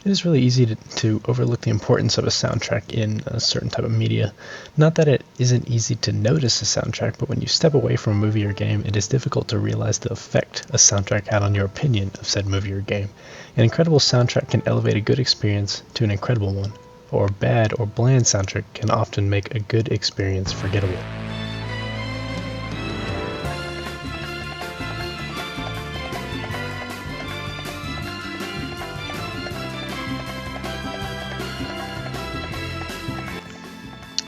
It is really easy to overlook the importance of a soundtrack in a certain type of media. Not that it isn't easy to notice a soundtrack, but when you step away from a movie or game, it is difficult to realize the effect a soundtrack had on your opinion of said movie or game. An incredible soundtrack can elevate a good experience to an incredible one, or a bad or bland soundtrack can often make a good experience forgettable.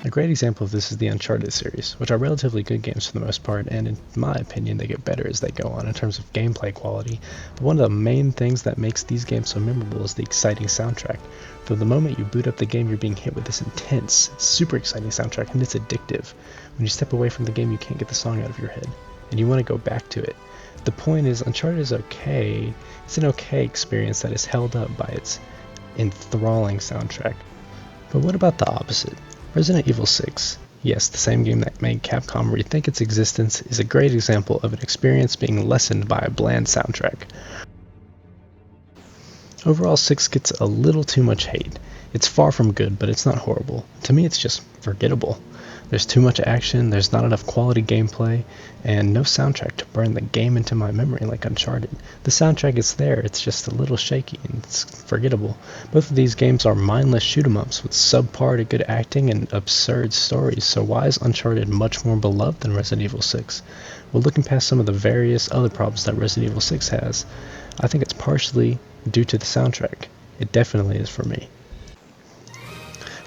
A great example of this is the Uncharted series, which are relatively good games for the most part, and in my opinion they get better as they go on in terms of gameplay quality. But one of the main things that makes these games so memorable is the exciting soundtrack. From the moment you boot up the game, you're being hit with this intense, super exciting soundtrack, and it's addictive. When you step away from the game, you can't get the song out of your head, and you want to go back to it. The point is, Uncharted is okay. It's an okay experience that is held up by its enthralling soundtrack. But what about the opposite? Resident Evil 6, yes, the same game that made Capcom rethink its existence, is a great example of an experience being lessened by a bland soundtrack. Overall, 6 gets a little too much hate. It's far from good, but it's not horrible. To me, it's just forgettable. There's too much action, there's not enough quality gameplay, and no soundtrack to burn the game into my memory like Uncharted. The soundtrack is there, it's just a little shaky and it's forgettable. Both of these games are mindless shoot-'em-ups with subpar to good acting and absurd stories, so why is Uncharted much more beloved than Resident Evil 6? Well, looking past some of the various other problems that Resident Evil 6 has, I think it's partially due to the soundtrack. It definitely is for me.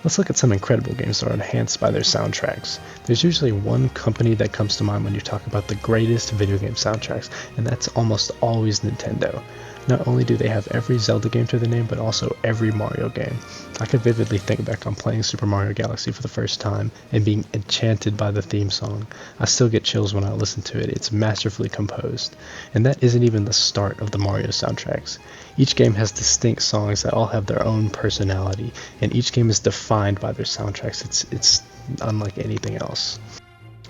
Let's look at some incredible games that are enhanced by their soundtracks. There's usually one company that comes to mind when you talk about the greatest video game soundtracks, and that's almost always Nintendo. Not only do they have every Zelda game to their name, but also every Mario game. I can vividly think back on playing Super Mario Galaxy for the first time and being enchanted by the theme song. I still get chills when I listen to it. It's masterfully composed. And that isn't even the start of the Mario soundtracks. Each game has distinct songs that all have their own personality, and each game is defined by their soundtracks. It's unlike anything else.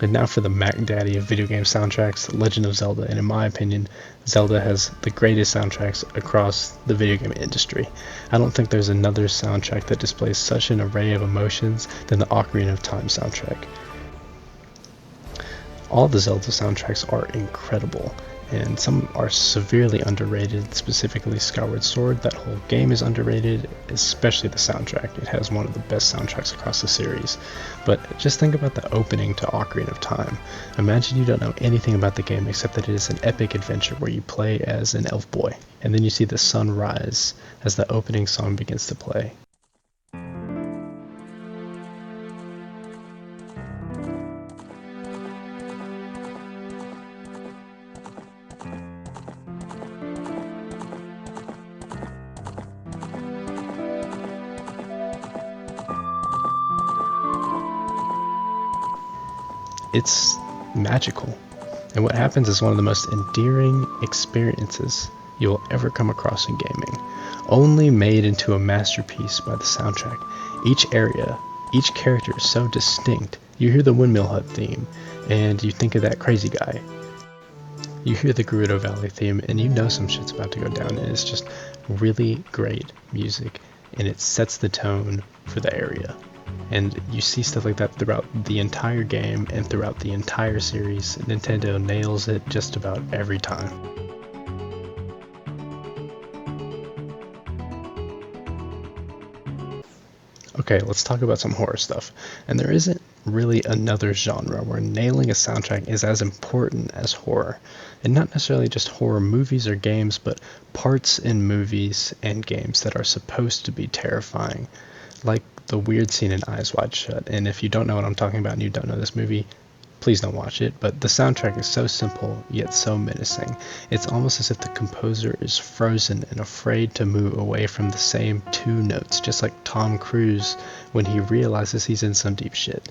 And now for the Mac Daddy of video game soundtracks, Legend of Zelda, and in my opinion, Zelda has the greatest soundtracks across the video game industry. I don't think there's another soundtrack that displays such an array of emotions than the Ocarina of Time soundtrack. All the Zelda soundtracks are incredible, and some are severely underrated, specifically Skyward Sword. That whole game is underrated, especially the soundtrack. It has one of the best soundtracks across the series. But just think about the opening to Ocarina of Time. Imagine you don't know anything about the game except that it is an epic adventure where you play as an elf boy, and then you see the sun rise as the opening song begins to play. It's magical, and what happens is one of the most endearing experiences you will ever come across in gaming, only made into a masterpiece by the soundtrack. Each area, each character is so distinct. You hear the Windmill Hut theme, and you think of that crazy guy. You hear the Gerudo Valley theme, and you know some shit's about to go down, and it's just really great music, and it sets the tone for the area. And you see stuff like that throughout the entire game and throughout the entire series. Nintendo nails it just about every time. Okay, let's talk about some horror stuff. And there isn't really another genre where nailing a soundtrack is as important as horror. And not necessarily just horror movies or games, but parts in movies and games that are supposed to be terrifying. Like the weird scene in Eyes Wide Shut. And if you don't know what I'm talking about and you don't know this movie, please don't watch it. But the soundtrack is so simple, yet so menacing. It's almost as if the composer is frozen and afraid to move away from the same two notes, just like Tom Cruise when he realizes he's in some deep shit.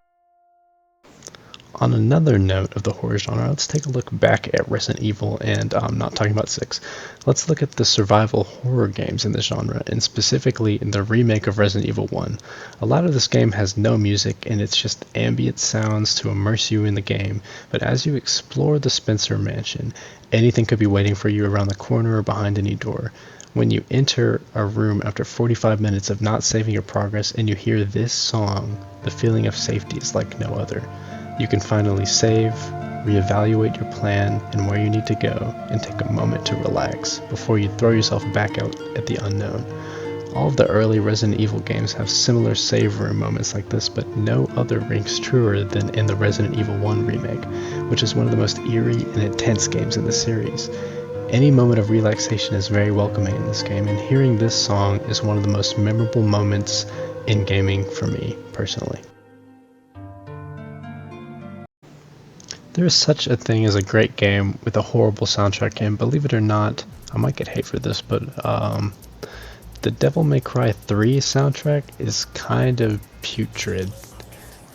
On another note of the horror genre, let's take a look back at Resident Evil, and I'm not talking about 6. Let's look at the survival horror games in the genre, and specifically in the remake of Resident Evil 1. A lot of this game has no music, and it's just ambient sounds to immerse you in the game, but as you explore the Spencer Mansion, anything could be waiting for you around the corner or behind any door. When you enter a room after 45 minutes of not saving your progress and you hear this song, the feeling of safety is like no other. You can finally save, reevaluate your plan and where you need to go, and take a moment to relax before you throw yourself back out at the unknown. All of the early Resident Evil games have similar save room moments like this, but no other rings truer than in the Resident Evil 1 remake, which is one of the most eerie and intense games in the series. Any moment of relaxation is very welcoming in this game, and hearing this song is one of the most memorable moments in gaming for me, personally. There is such a thing as a great game with a horrible soundtrack, and believe it or not, I might get hate for this, but the Devil May Cry 3 soundtrack is kind of putrid.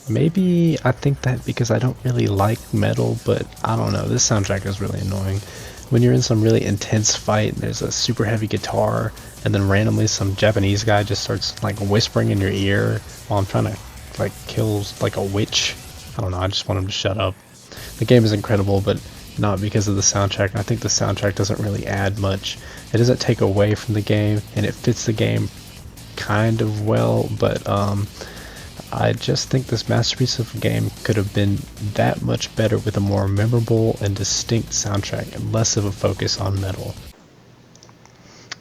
Maybe I think that because I don't really like metal, but I don't know, this soundtrack is really annoying. When you're in some really intense fight, there's a super heavy guitar, and then randomly some Japanese guy just starts like whispering in your ear while I'm trying to like kill like a witch. I don't know, I just want him to shut up. The game is incredible, but not because of the soundtrack. I think the soundtrack doesn't really add much. It doesn't take away from the game, and it fits the game kind of well, but I just think this masterpiece of a game could have been that much better with a more memorable and distinct soundtrack and less of a focus on metal.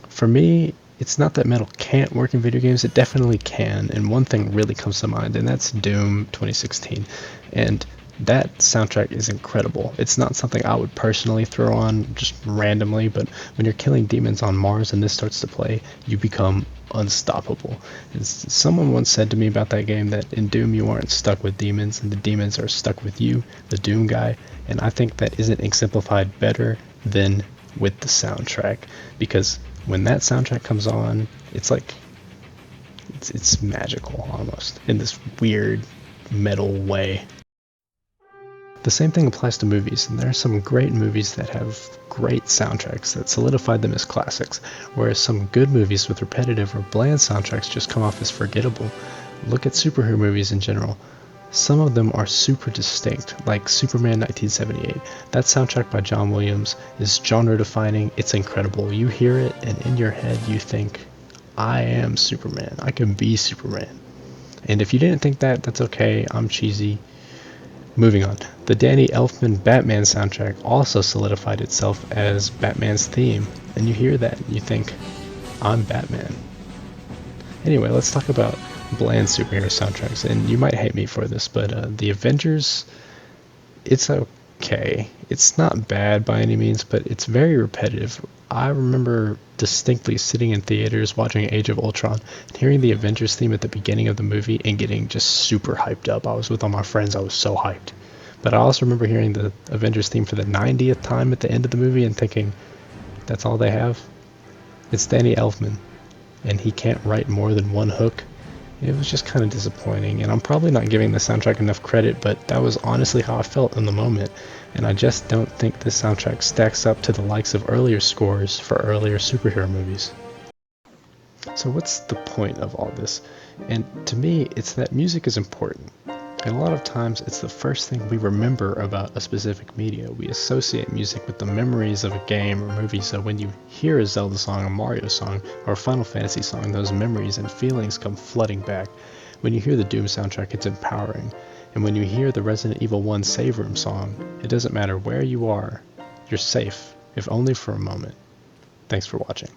For me, it's not that metal can't work in video games, it definitely can, and one thing really comes to mind, and that's Doom 2016. And that soundtrack is incredible. It's not something I would personally throw on just randomly, but when you're killing demons on Mars and this starts to play, you become unstoppable. Someone once said to me about that game that in Doom you aren't stuck with demons, and the demons are stuck with you, the Doom guy, and I think that isn't exemplified better than with the soundtrack, because when that soundtrack comes on, it's like it's magical almost in this weird metal way. The same thing applies to movies, and there are some great movies that have great soundtracks that solidified them as classics, whereas some good movies with repetitive or bland soundtracks just come off as forgettable. Look at superhero movies in general. Some of them are super distinct, like Superman 1978. That soundtrack by John Williams is genre defining, it's incredible. You hear it, and in your head you think, I am Superman, I can be Superman. And if you didn't think that, that's okay, I'm cheesy. Moving on, the Danny Elfman Batman soundtrack also solidified itself as Batman's theme, and you hear that and you think, I'm Batman. Anyway, let's talk about bland superhero soundtracks, and you might hate me for this, but the Avengers, it's okay. It's not bad by any means, but it's very repetitive. I remember distinctly sitting in theaters watching Age of Ultron and hearing the Avengers theme at the beginning of the movie and getting just super hyped up. I was with all my friends, I was so hyped. But I also remember hearing the Avengers theme for the 90th time at the end of the movie and thinking, that's all they have? It's Danny Elfman, and he can't write more than one hook. It was just kind of disappointing, and I'm probably not giving the soundtrack enough credit, but that was honestly how I felt in the moment, and I just don't think this soundtrack stacks up to the likes of earlier scores for earlier superhero movies. So what's the point of all this? And to me, it's that music is important. And a lot of times, it's the first thing we remember about a specific media. We associate music with the memories of a game or movie, so when you hear a Zelda song, a Mario song, or a Final Fantasy song, those memories and feelings come flooding back. When you hear the Doom soundtrack, it's empowering. And when you hear the Resident Evil 1 Save Room song, it doesn't matter where you are, you're safe, if only for a moment. Thanks for watching.